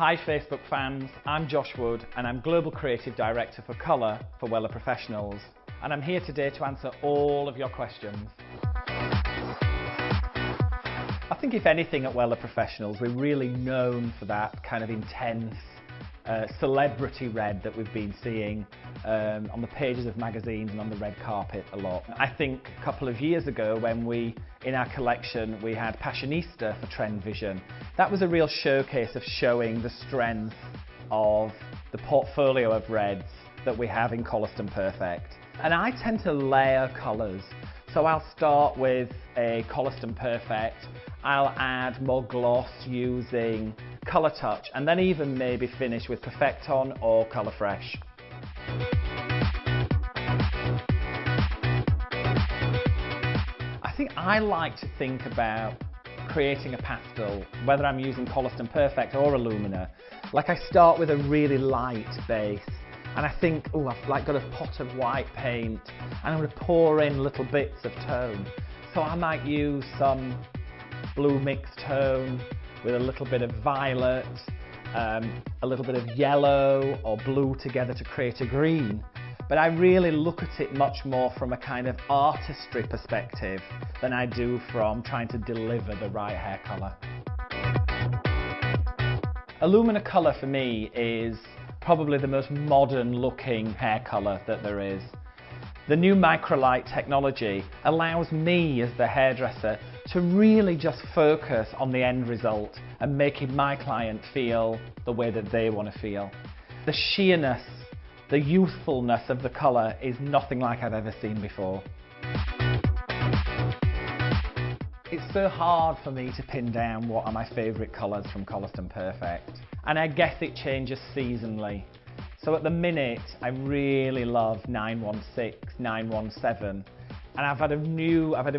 Hi Facebook fans, I'm Josh Wood and I'm Global Creative Director for Colour for Wella Professionals, and I'm here today to answer all of your questions. I think if anything at Wella Professionals, we're really known for that kind of intense celebrity red that we've been seeing on the pages of magazines and on the red carpet a lot. I think a couple of years ago when in our collection we had Passionista for Trend Vision, that was a real showcase of showing the strength of the portfolio of reds that we have in Coliston Perfect. And I tend to layer colours, so I'll start with a Coliston Perfect, I'll add more gloss using Colour Touch, and then even maybe finish with Perfecton or Colour Fresh. I think I like to think about creating a pastel, whether I'm using Coliston Perfect or Illumina. Like, I start with a really light base, and I think, oh, I've got a pot of white paint, and I'm going to pour in little bits of tone. So I might use some blue mixed tone with a little bit of violet, a little bit of yellow or blue together to create a green. But I really look at it much more from a kind of artistry perspective than I do from trying to deliver the right hair colour. Illuminacolor for me is probably the most modern looking hair colour that there is. The new microlight technology allows me as the hairdresser to really just focus on the end result and making my client feel the way that they want to feel. The sheerness, the youthfulness of the colour is nothing like I've ever seen before. It's so hard for me to pin down what are my favourite colours from Coliston Perfect, and I guess it changes seasonally. So at the minute I really love 916, 917, and I've had a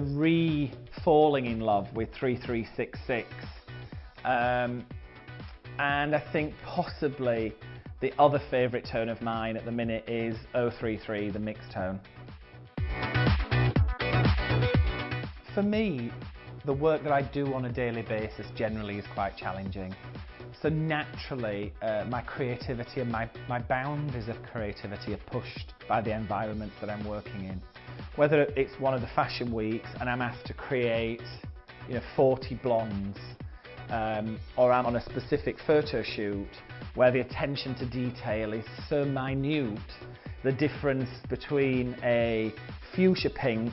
re-falling in love with 3366, and I think possibly the other favourite tone of mine at the minute is 033, the mixed tone. For me, the work that I do on a daily basis generally is quite challenging. So naturally, my creativity and my boundaries of creativity are pushed by the environments that I'm working in. Whether it's one of the fashion weeks and I'm asked to create 40 blondes, or I'm on a specific photo shoot where the attention to detail is so minute, the difference between a fuchsia pink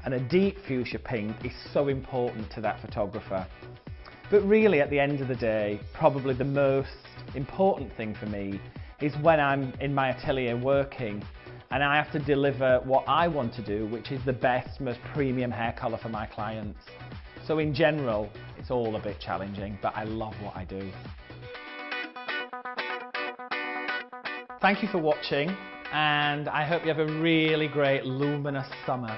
and a deep fuchsia pink is so important to that photographer. But really, at the end of the day, probably the most important thing for me is when I'm in my atelier working and I have to deliver what I want to do, which is the best, most premium hair colour for my clients. So in general, it's all a bit challenging, but I love what I do. Thank you for watching, and I hope you have a really great luminous summer.